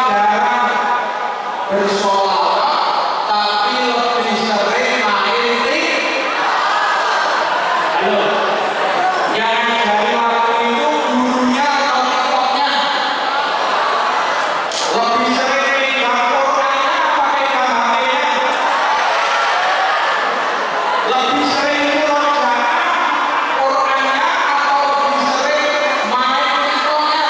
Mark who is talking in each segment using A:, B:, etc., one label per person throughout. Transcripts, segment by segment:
A: jarang bersolawat, tapi lebih sering main tik. Halo, yang dari waktu itu gurunya atau tiktoknya? Lebih sering pegang Qurannya apa pegang HP-nya? Lebih sering murojaah Qurannya atau lebih sering main tiktoknya?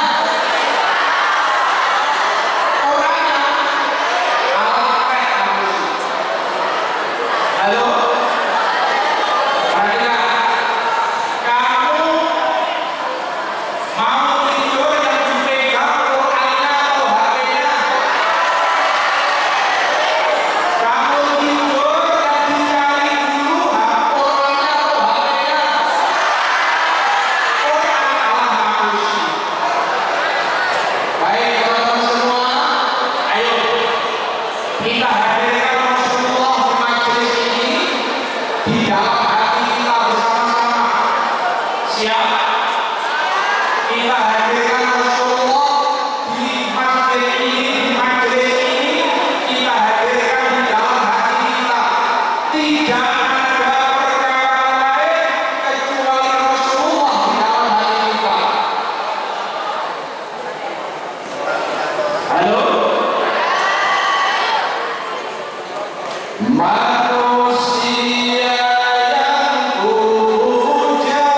A: Qurannya. Alpek kamu. Halo, perhatikan. Kamu mau tidur yang dipegang Qurannya atau HP-nya? Kamu tidur yang dicari dulu Qurannya atau HP-nya? Quran alhamdulillah. Baik teman-teman semua, ayo kita hadirkan Rasulullah di majelis ini di dalam hati kita bersama-sama. Siap? Kita hadirkan Rasulullah di masjid ini, di majelis ini, kita hadirkan di dalam hati kita. Tidak ada perkara lain kecuali Rasulullah di dalam hati kita. Halo? Manusia yang puja,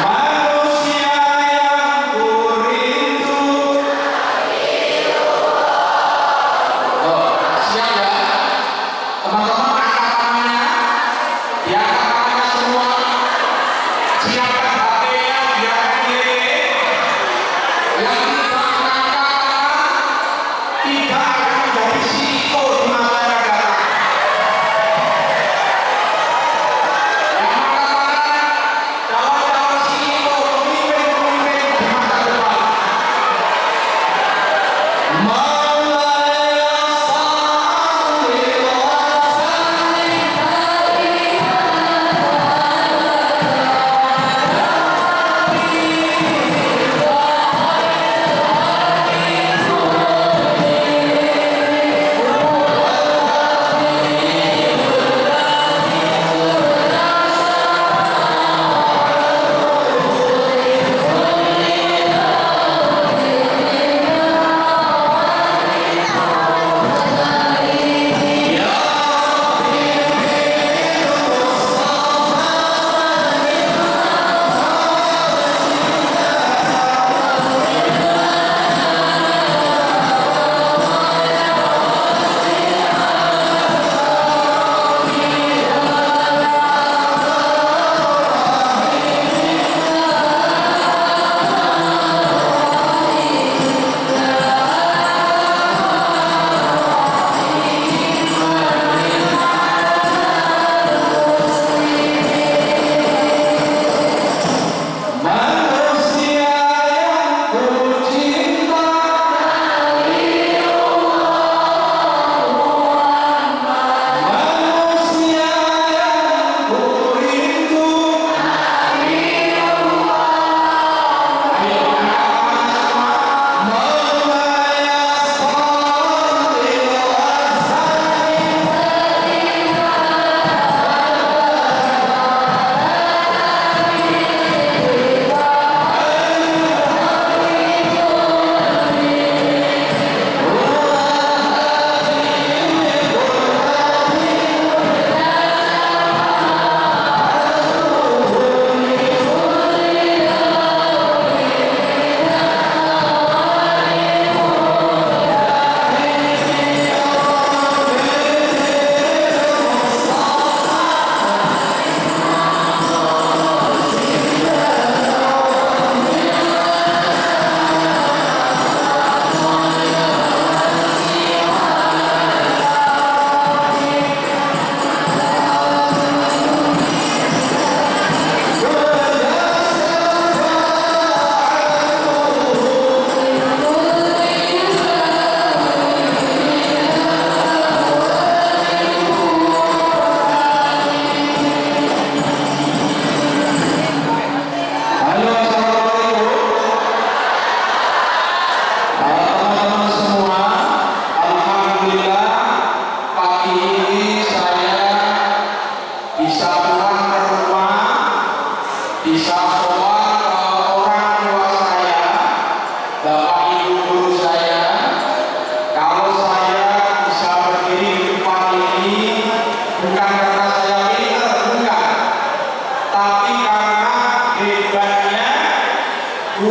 A: manusia yang kurindu. Oh, siap ya? Teman-teman angkat tangannya, diangkat tangannya semua. Siapkan HP-nya, biarkan diri. Yang tidak angkat tangan,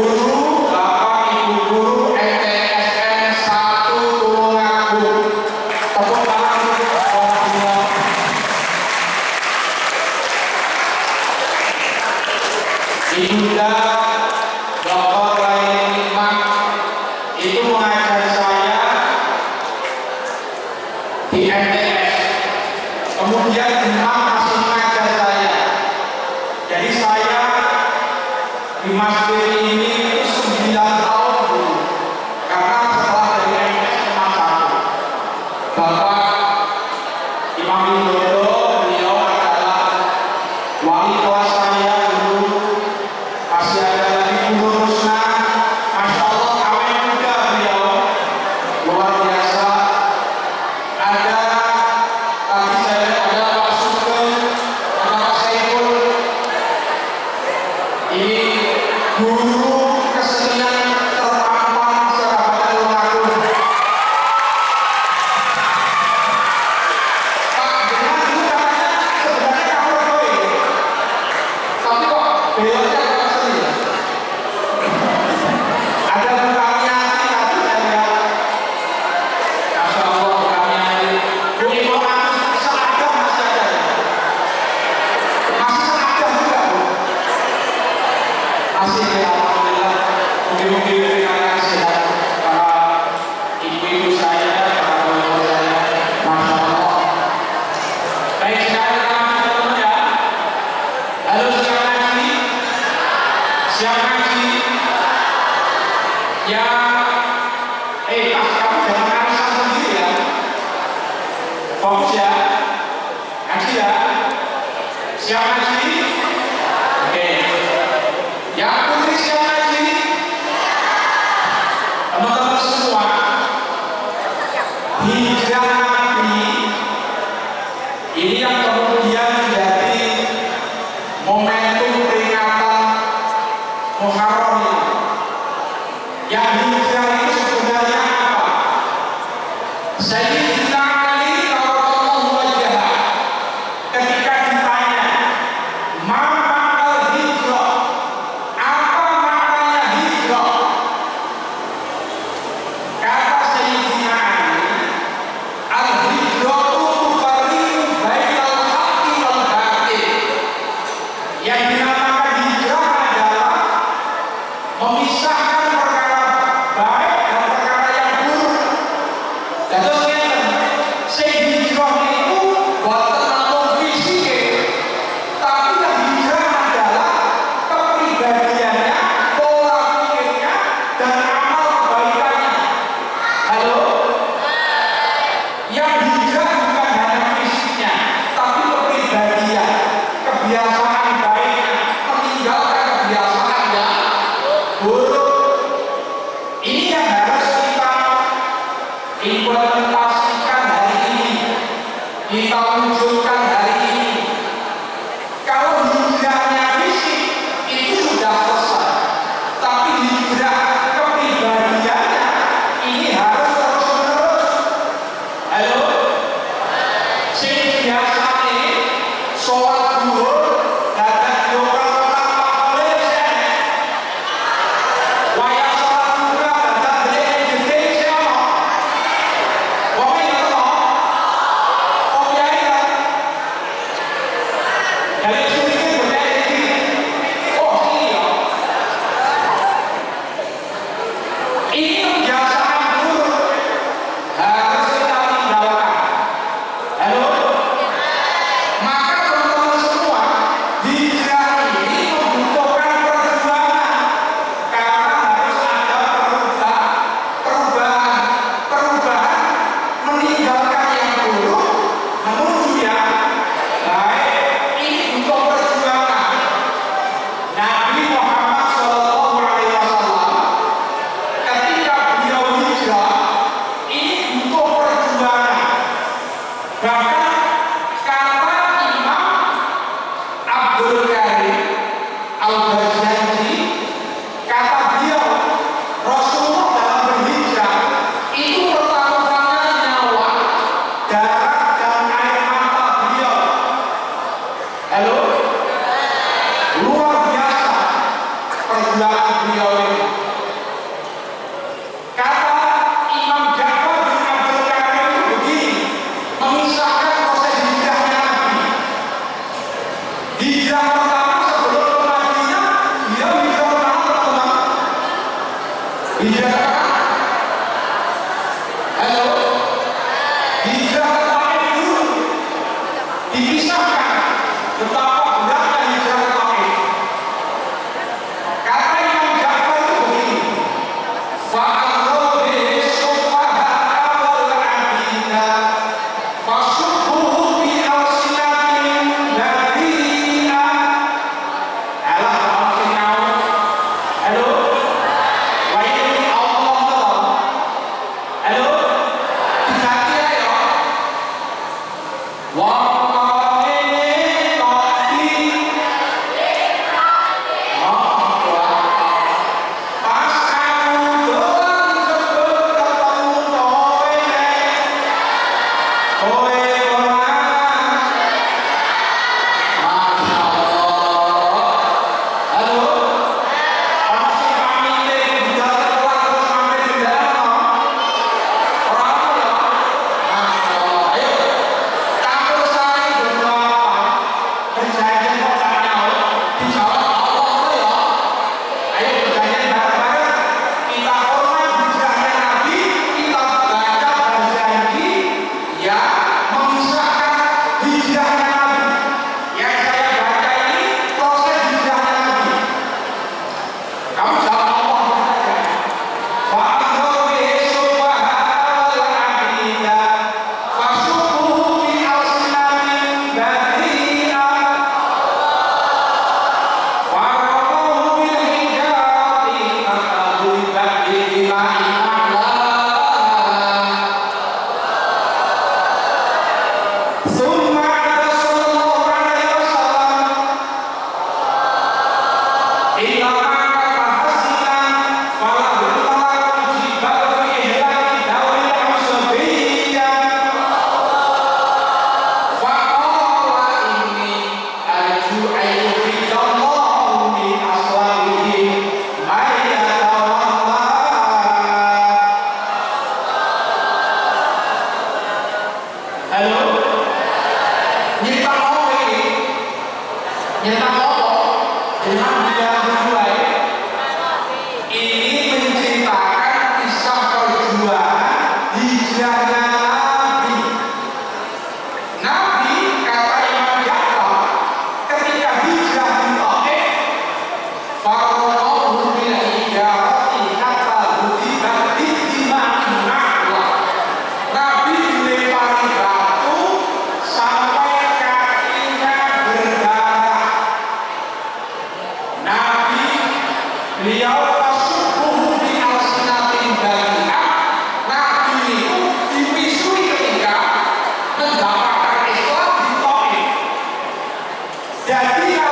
A: guru, bapak ibu guru MTSN 1 Tulungagung. Tepuk tangan untuk beliau. Ibunda Dr. Laili Nikmat itu mengajar saya di MTS, kemudian Imam masih mengajar saya. Jadi saya di masjid ini 9 tahun dulu, karena setelah dari MTS cuma 1. Bapak Imam Widodo, beliau adalah wali kelas saya dulu. Masih ada lagi Bu Rusna, Masya Allah awet muda beliau, luar biasa. Ada tadi saya ada Pak Sugeng, ada Pak Saiful. Ini guru kesenian terpampang Surabaya Tulungagung. Pak, dengan dulu katanya sebenarnya cover boy, tapi kok beloknya ke seni ya? Ada bukannya tadi saya, Masya Allah bukannya Bu informasi seragam masih ada ya? Masih seragam juga Bu? Masih ya, Alhamdulillah. Mungkin-mungkin terima kasih ya para ibu-ibu saya, para bapak saya, Masya Allah. Baik, sekarang kita lanjut teman ya. Halo, siap ngaji? Siap ngaji? Ya, Pak, kamu jangan arisan sendiri ya. Fokus ya. Ngaji ya. Siap ngaji? Oke. Yang putri siap ngaji? Teman-teman semua, hijrah Nabi ini yang kemudian menjadi momentum peringatan Muharram ini. Yang hijrah itu sebenarnya apa? Sayyidina Ali radhiyallahu anhu ketika ditanya ma ma'al hijrah, apa maknanya hijrah? Kata Sayyidina Ali, al-hijratu tufarriqu bainal haqqi wal batil. Yang dinamakan hijrah adalah memisahkan perkara baik dan perkara yang buruk. Dan terus sing hijrah itu boten namung fisike, tapi yang hijrah adalah kepribadiannya, pola pikirnya, dan amal kebaikannya. Halo? Yang hijrah bukan hanya fisiknya, tapi kepribadian, kebiasaan baiknya, meninggalkan kebiasaan yang buruk. Hijrah. Halo. Hijrah ke Taif dulu. Dikisahkan betapa beratnya hijrah ke Taif. Kata Imam Ja'far itu begini. Fa'allahu bihi sufaha'a wal 'abida fasubbuhu bi alsinatin nabiyya. Alah maafin kau. Halo. Wahai Allah. Halo. Hati-hati ya.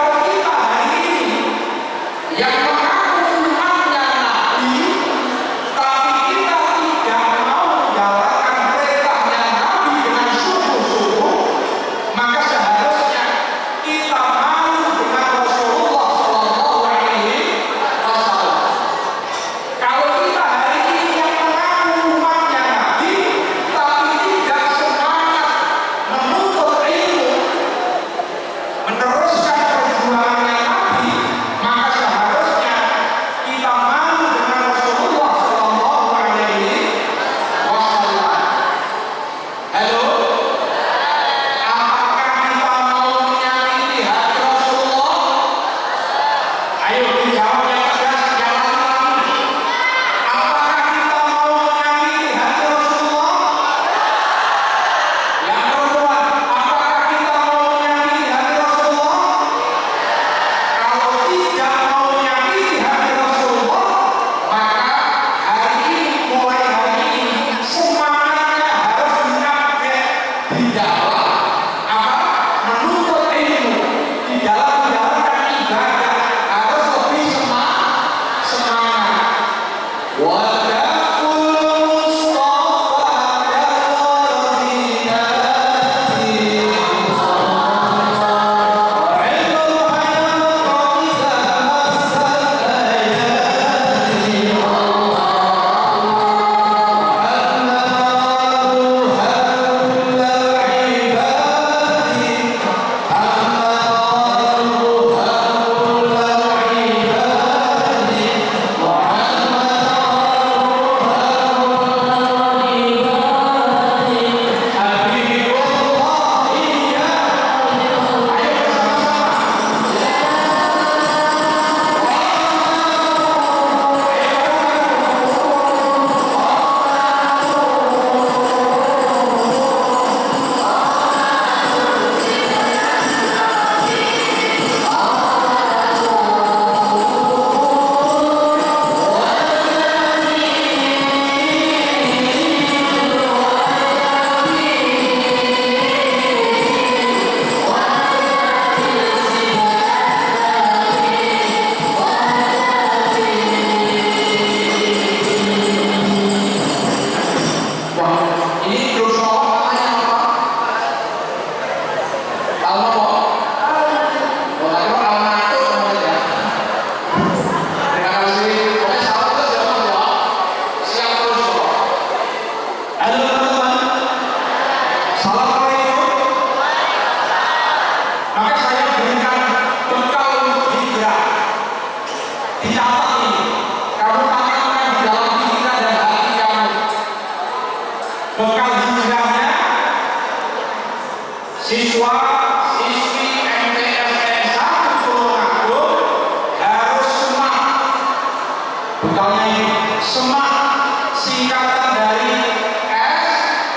A: Contohnya ini SMART, singkatan dari S-M-A-R-T.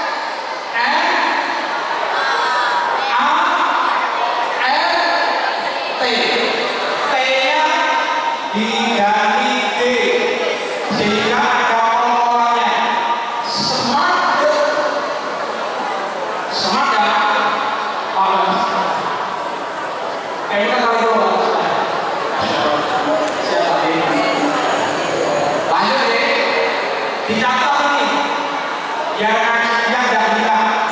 A: T-nya diganti D sehingga ada pengolahnya. SMART, SMART ya. Kayaknya kalau itu lanjut deh, dicatat nih biar ngajinya nggak hilang.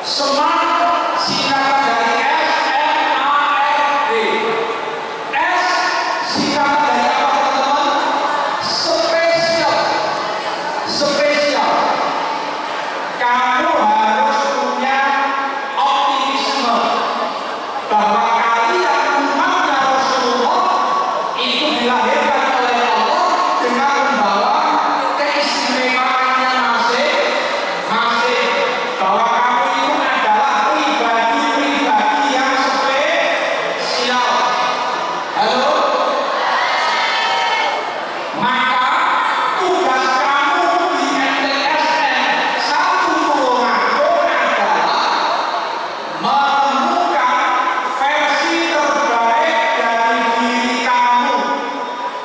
A: SMART singkatan dari S-M-A-R-T. S singkatan dari apa teman-teman? Spesial. Spesial. Kamu harus punya optimisme bahwa kalian umatnya Rasulullah itu dilahirkan oleh Allah dengan membawa keistimewaannya masing-masing, bahwa kamu itu adalah pribadi-pribadi yang spesial. Halo? Maka tugas kamu di MTSN 1 Tulungagung adalah menemukan versi terbaik dari diri kamu,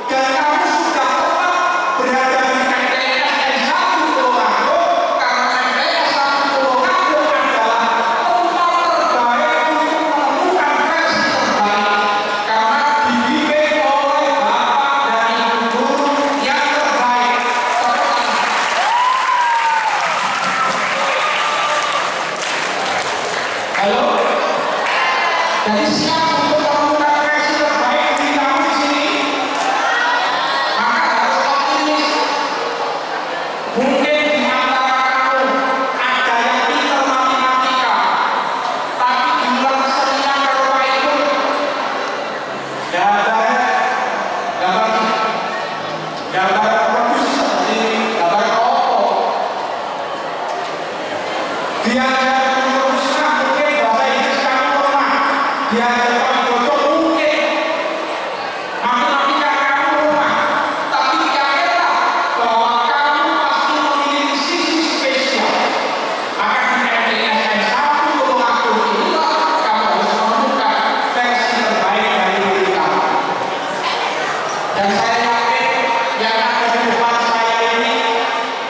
A: dan kamu sudah tepat berada di MTSN 1 Tulungagung karena MTSN 1 Tulungagung adalah tempat terbaik untuk menemukan versi terbaik karena dibimbing oleh bapak dan ibu guru yang terbaik. Halo? Jadi siap untuk menemukan versi terbaik di kamu di sini? Maka harus optimis. Mungkin di antara kamu ada yang pintar matematika, tapi di luar kesenian kalau itu gambar bagus seperti gambar kelompok. Diajar musik mungkin bahasa Inggris kamu lemah, diajar pondok mungkin matematika kamu lemah, tapi yakinlah bahwa kamu pasti memiliki sisi spesial. Maka di MTSN 1 Tulungagung inilah kamu harus menemukan versi terbaik dari diri kamu. Dan saya yakin yang ada di depan saya ini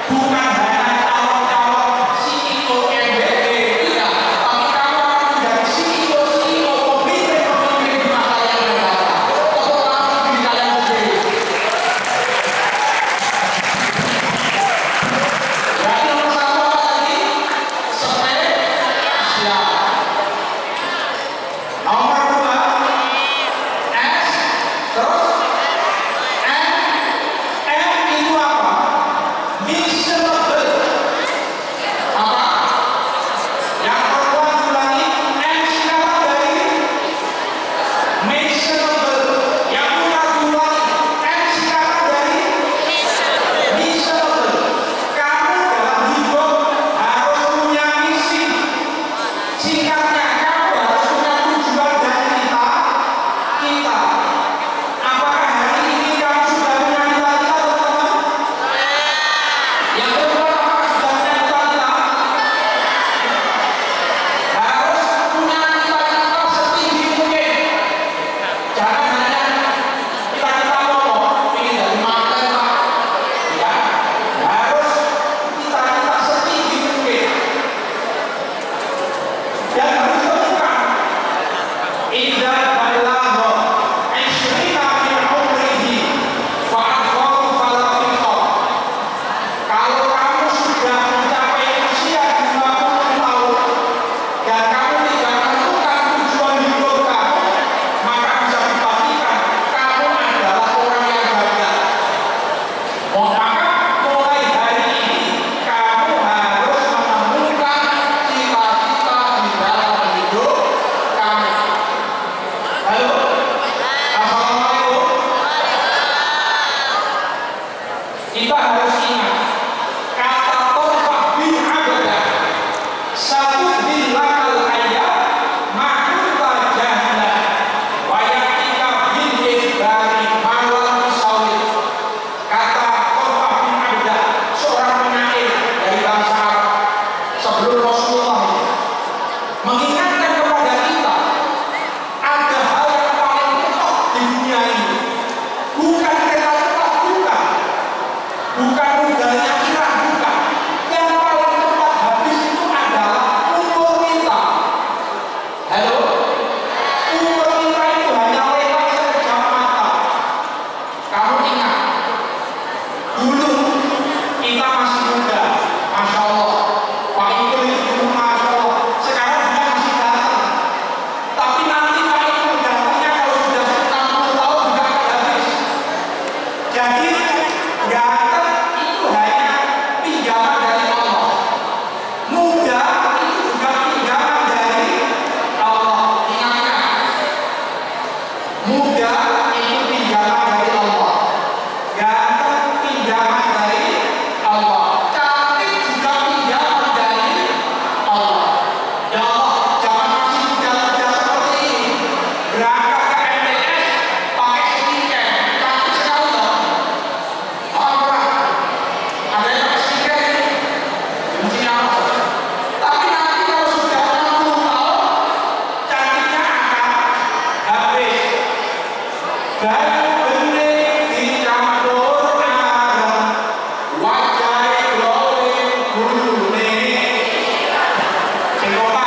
A: bukan hanya calon-calon CEO MBB, tidak, tapi kamu akan menjadi CEO pemimpin-pemimpin di masa yang akan datang. Tepuk tangan diri kalian sendiri. Berarti nomor satu apa tadi? Spesial. Nomor dua, S, terus M itu apa? Miserable. Apa? Yang perempuan ulangi, M singkatan dari miserable. Yang punya ulangi, M singkatan dari miserable. Kamu dalam hidup harus punya misi. Singkatnya, kamu harus punya tujuan dan kita. Apakah hari ini kamu sudah punya cita-cita, teman-teman? Yang kedua, apakah sudah punya cita-cita? Harus punya cita-cita setinggi mungkin. Jangan hanya cita-cita pokok, ingin jadi mantan Pak. Ya, harus cita-cita setinggi mungkin. Dan harus ditemukan. Idza balagha 'ishrina min 'umrihi fa'adhahu fala fiqh. Kalau kamu sudah mencapai usia 20 tahun dan kamu tidak menemukan tujuan hidup kamu, maka bisa dipastikan kamu adalah orang yang gagal. Maka mulai hari ini kamu harus menemukan cita-cita di dalam hidup kamu. Halo? Assalamualaikum. Kita harus ingat kata tolfah bin abadah satu bilakal ayat makunta jahilah wayatika bin dari malam sawit. bukan mudahnya Iran, bukan. Yang paling cepat habis itu adalah umur kita. Halo? Umur kita itu hanya lewat sekejap mata. Kamu ingat, dulu kita masih muda, Masya Allah. Pak Ibu itu Masya Allah. Sekarang dia masih datang. Tapi nanti Pak Ibu datangnya kalau sudah 60 tahun juga akan habis. Jadi ganteng itu hanya pinjaman dari Allah. Muda itu juga pinjaman dari Allah. Ingat-ingat, muda itu pinjaman dari Allah. Ganteng pinjaman dari Allah. Cantik juga pinjaman dari Allah. Ya Allah, jangan masih muda-muda seperti ini. Berangkat ke MTS pakai skincare, cantik sekali loh. Orang ada yang pakai skincare ini, mestinya apa? Tapi nanti kalau sudah 60 tahun, cantiknya akan habis. Bayu bening dicampur arang, wajah glowing gulune. Sing kompak.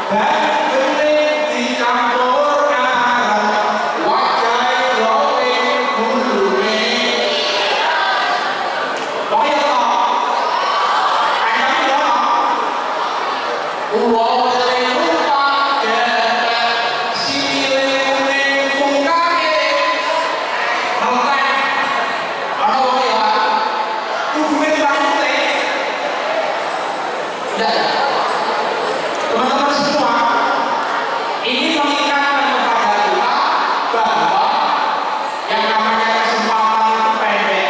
A: Bayu bening dicampur arang, wajah glowing gulune. Pokoknya toh, kayak gitu toh. Uwo lupa gede, sikile kuning fungkake. Melek. Ono wong ya. Kuduwe rambute. Udah ya. Teman-teman semua, ini mengingatkan kepada kita bahwa yang namanya kesempatan itu pendek.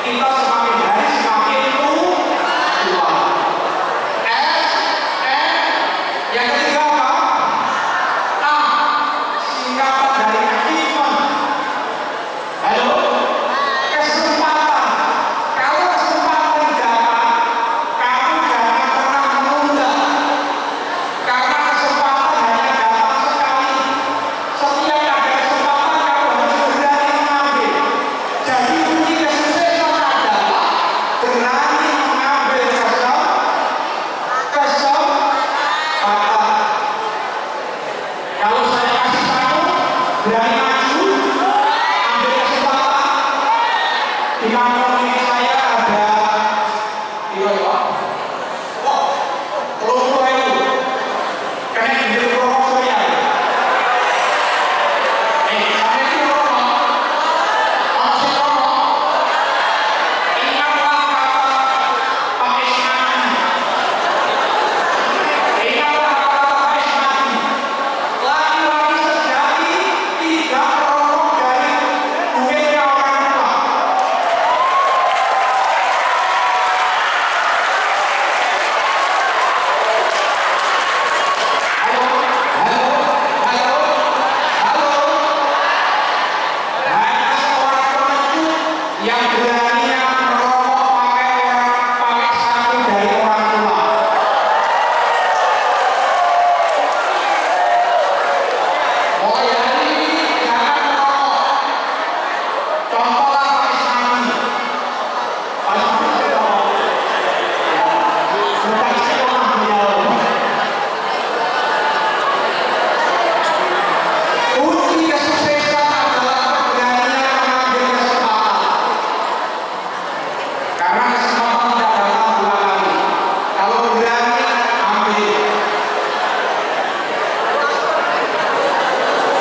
A: Kita semakin hari semakin tua. Yang ketiga apa? A. Singkatan dari achievement. Halo? Kesempatan. Kalau kesempatan datang, kamu jangan pernah menunda. Karena kesempatan hanya datang sekali. Setiap ada kesempatan, kamu harus berani mengambil. Jadi kunci kesuksesan adalah berani mengambil kesempatan. Kalau saya kasih satu, berani maju, ambil kesempatan. Di kantor ini saya ada kelompok itu karena hidup proses ya. Saya itu ingatlah kata Pak Ismati. Ingatlah kata Pak Ismati. Laki-laki sejati tidak merokok dari duitnya orang tua. Halo, halo, halo, halo. Hanya seorang pengecut yang beraninya merokok pakai sapu dari orang tua. Oh ya ini jangan merokok. Contohlah Pak Ismati. Pak Ismati merokok. Sudah istiqomah beliau. Kunci kesuksesan adalah keberanian mengambil kesempatan. Karena kesempatan tidak datang dua kali. Kalau berani, ambil.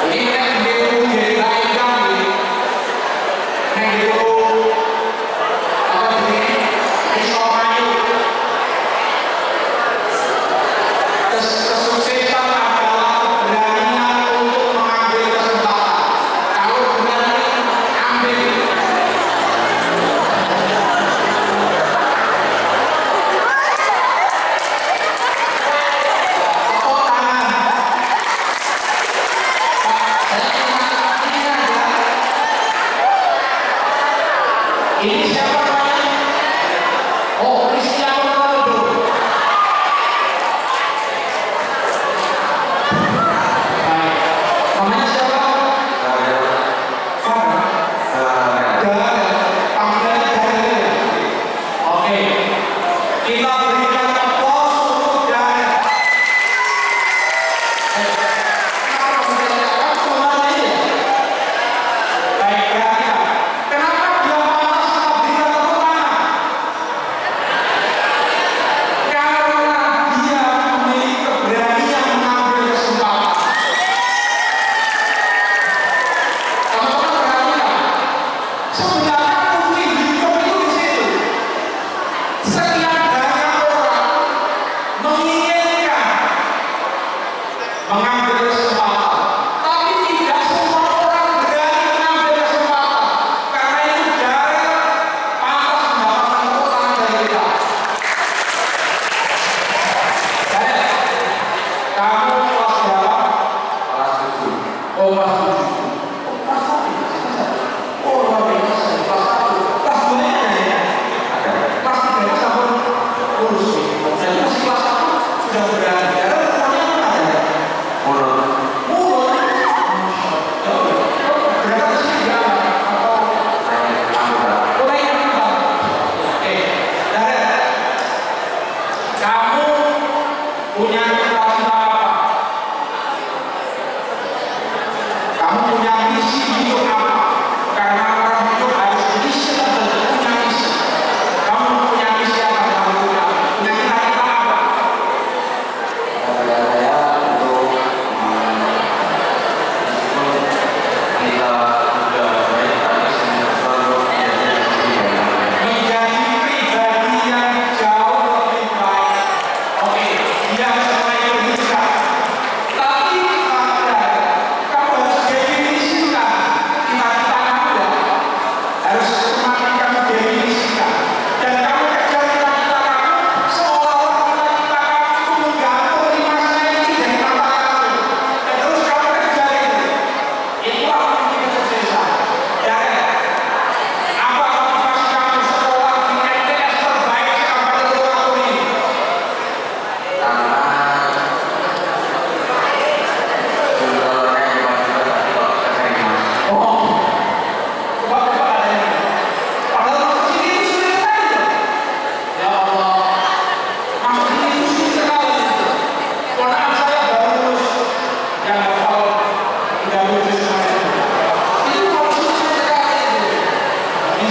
A: Ini nek dulu jadi dagang nih. Nek dulu apa ini? Iso maju. Kesuksesan adalah keberanian untuk mengambil kesempatan. Kalau berani, ambil. Tepuk tangan. Saya ingat ini ada. Ini siapa namanya? Oh, Cristiano Ronaldo. Namanya siapa? Farhan. Farhan. Panggilannya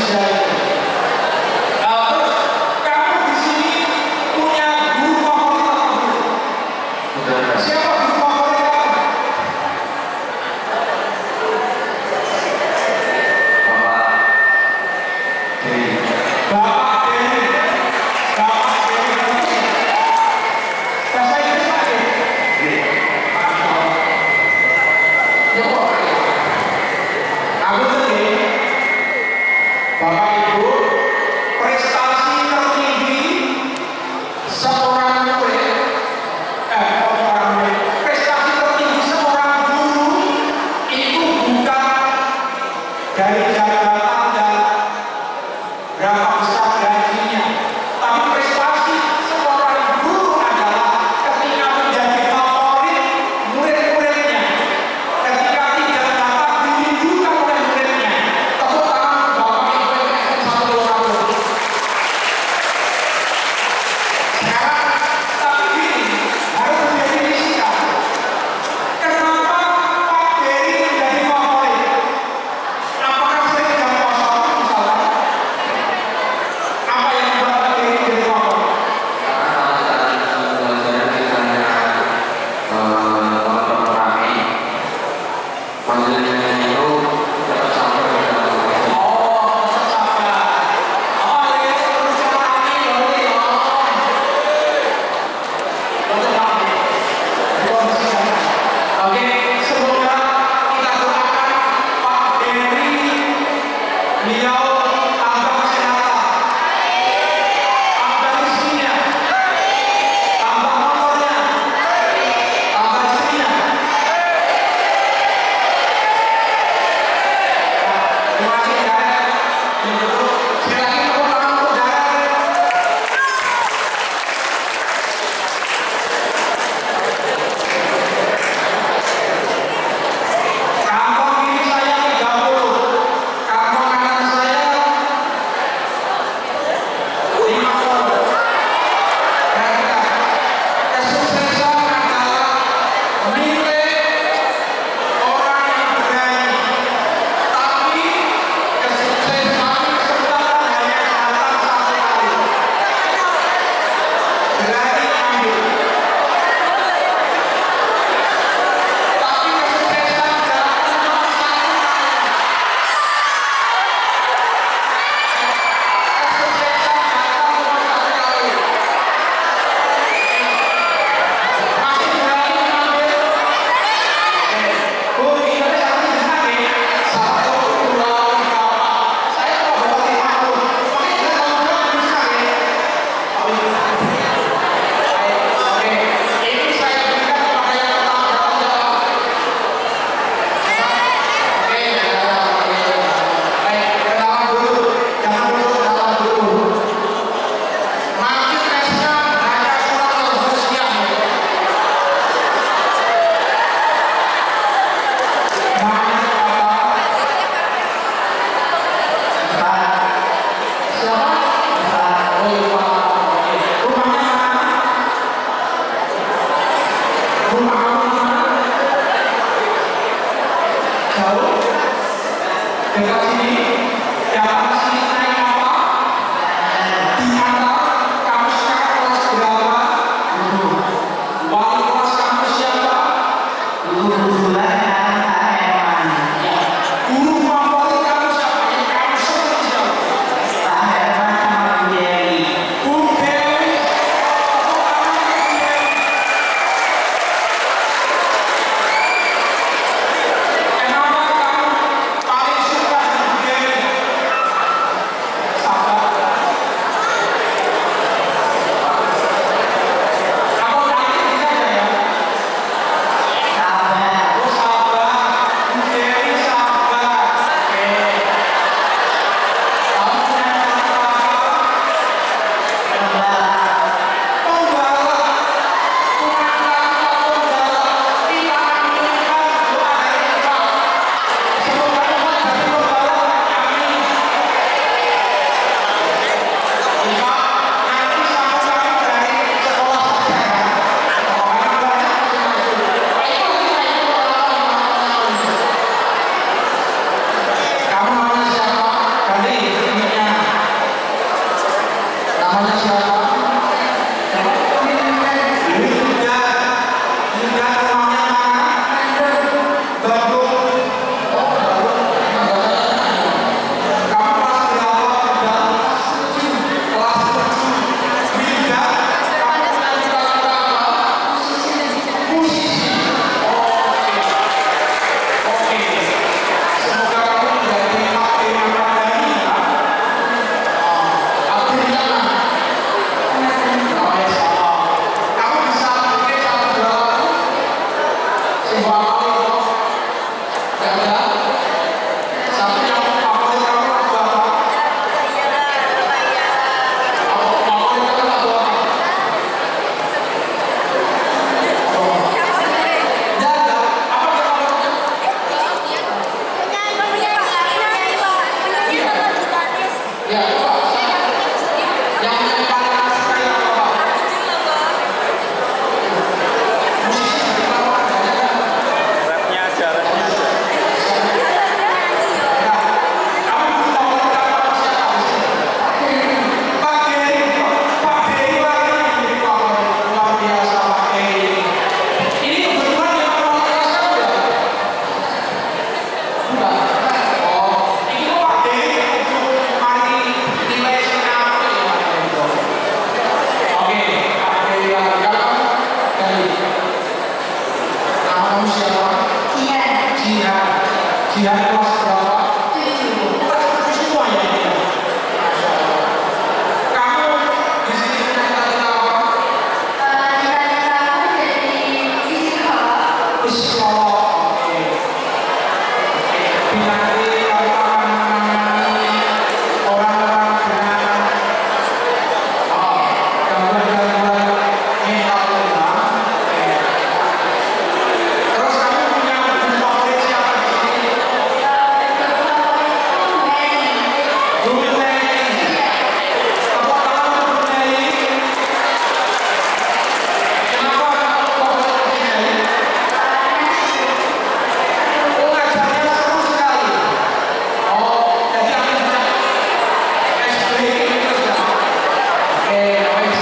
A: Indonesia itu. Terus kamu di sini punya guru favorit apa belum? Siapa guru favorit kamu? Bapak Dewi. Bapak Dewi. Bahasa Inggris Pak Dewi. Aku tadi, Bapak Ibu, prestasi tertinggi seorang murid, prestasi tertinggi seorang guru itu bukan dari jabatan dan berapa besar gajinya, tapi prestasi seorang guru adalah ketika menjadi favorit murid-muridnya, ketika tidak dapat dirindukan oleh muridnya. Tepuk tangan Bapak Ibu yang satu persatu. Sekarang Ya, coba. Yang paling suka yang apa? Musisi dari mana?
B: Rapnya aja, rapnya aja.
A: Kamu tahu siapa siapa? Pak Geri, Pak Geri lagi luar biasa Pak Geri. Ini kebetulan yang luar biasa ya? Enggak. Oh, ini kok Pak Geri untuk mari nilai apa ya? Oke, Pak Geri lagi dari namamu siapa? Jihan. Jihan kelas berapa? Semua ya ini. Masya Allah. Kamu di sini punya cita-cita apa? Psikolog. Oke. Binari kamu akan menangani orang-orang dengan gangguan-gangguan mental ya. Oke. Terus kamu punya guru favorit siapa di sini? Guru Neni. Tepuk tangan untuk Guru Neni. Kenapa kamu favorit Guru Neni? Oh, ngajarnya seru sekali. Oh, jadi aku punya SD terus ya. Oke, baik.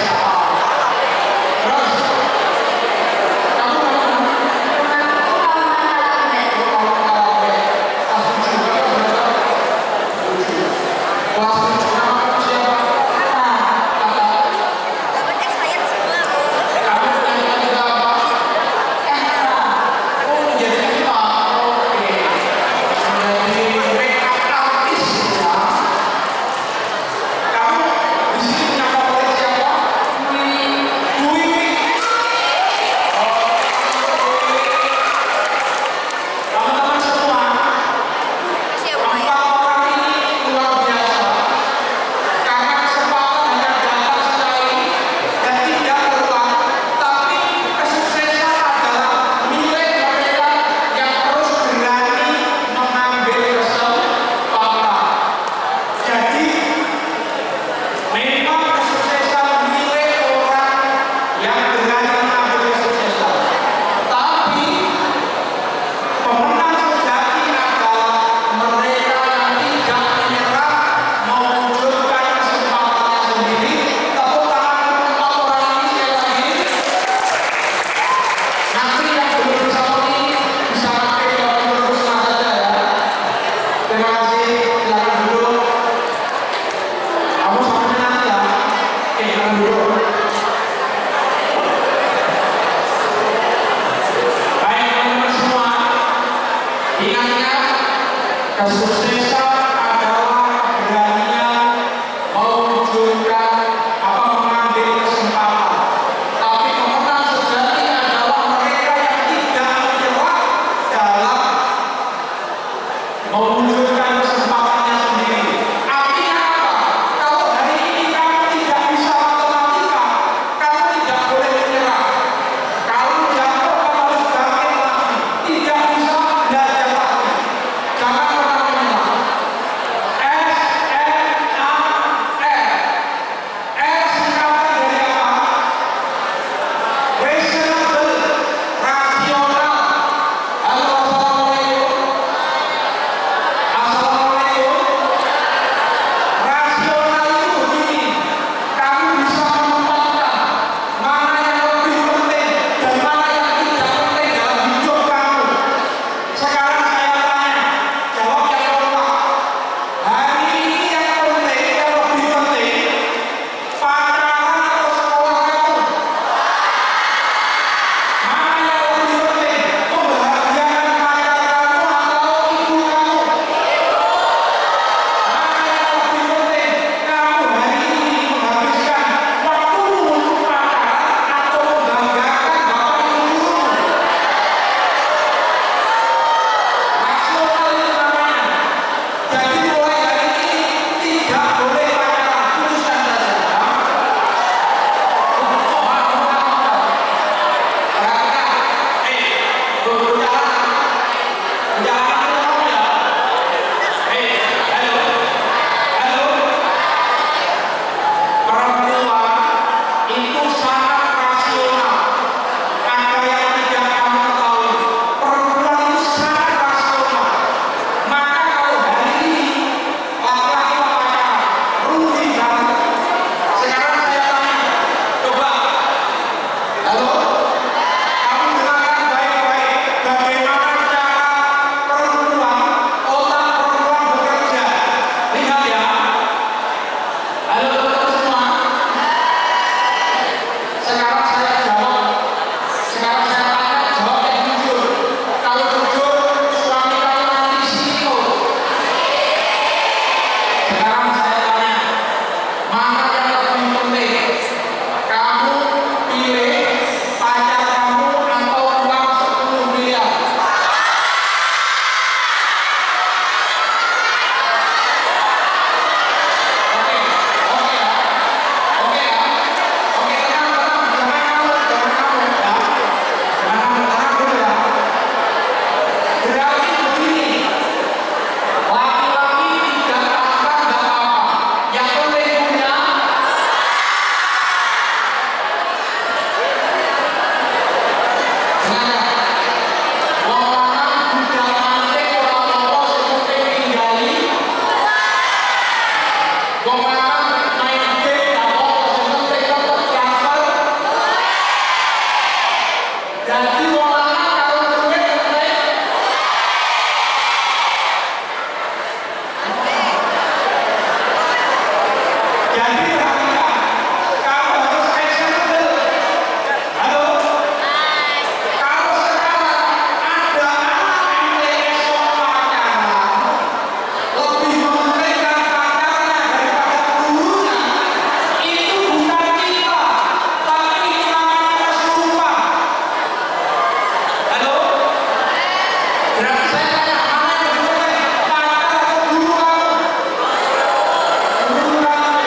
A: Terus, kamu kelas 7 nama kamu siapa? Kamu punya cita-cita apa? Oh, menjadi apa? Oke. Menjadi makeup artist ya. Kamu di sini punya favorit siapa? Bu Wiwi. Teman-teman semua, empat orang ini luar biasa. Karena kesempatan hanya datang sekali dan tidak terulang, tapi kesuksesan adalah milik mereka yang terus berani mengambil kesempatan. Jadi memang kesuksesan milik orang yang berani mengambil kesuksesan. Tapi pemenang sejati adalah mereka yang tidak menyerah mewujudkan kesempatannya sendiri. Tepuk tangan untuk empat orang ini sekali lagi. Nanti yang belum bersama ini bisa pakai dapur rumah saja ya. Terima kasih. Silakan duduk. Kamu sampai nanti ya. Oke, silakan duduk. Baik teman-teman semua, ingat-ingat kesuksesan adalah keberanian mewujudkan mengambil kesempatan. Tapi pemenang sejati adalah mereka yang tidak menyerah dalam mewujudkan kesempatannya sendiri. Artinya apa? Kalau hari ini kamu tidak bisa matematika, kamu tidak boleh menyerah. Kalau jatuh kamu harus bangkit lagi. Tidak bisa belajar lagi. Jangan pernah menyerah. wong lanang main game gak apa-apa, sing penting tetep transfer. Jadi wong lanang karo duit penting. Jadi perhatikan, kamu harus accessible. Halo? Kalau sekarang ada anak MTS yang pacaran, lebih mementingkan pacarnya daripada gurunya, itu bukan kita, tapi namanya kesurupan. Halo? Berarti saya tanya, mana yang lebih penting, pacar atau guru kamu? Guru kamu.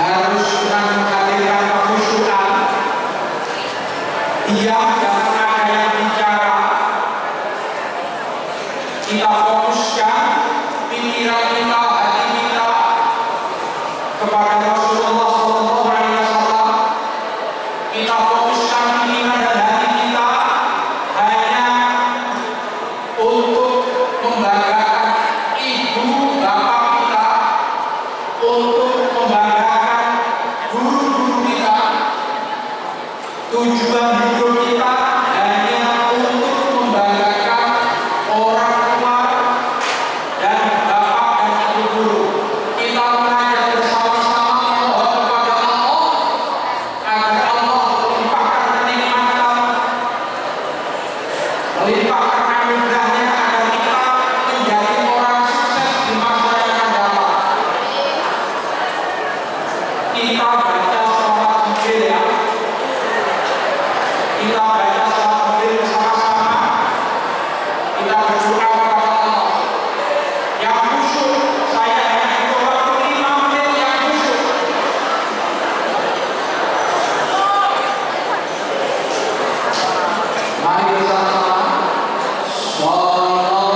A: harus dengan menghadirkan kekhusyuan. Diam, jangan ada yang bicara. Kita fokuskan pikiran kita, hati kita kepada Rasulullah SAW. Kita fokuskan pikiran dan hati kita hanya untuk membanggakan ibu bapak kita, untuk membanggakan guru-guru kita. Tujuan hidup kita hanya untuk membanggakan orang tua dan bapak dan ibu guru. Kita mengajak bersama-sama mohon kepada Allah agar Allah melimpahkan kenikmatan, melimpahkan anugerahnya agar kita menjadi orang sukses di masa yang akan datang. Kita baca sholat Injil ya. Kita baca sholat Injil bersama-sama. Kita berdoa kepada Allah. Yang khusyuk, saya hanya butuh waktu 5 menit yang khusyuk. Mari bersama-sama. Sallallahu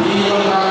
A: di lembaga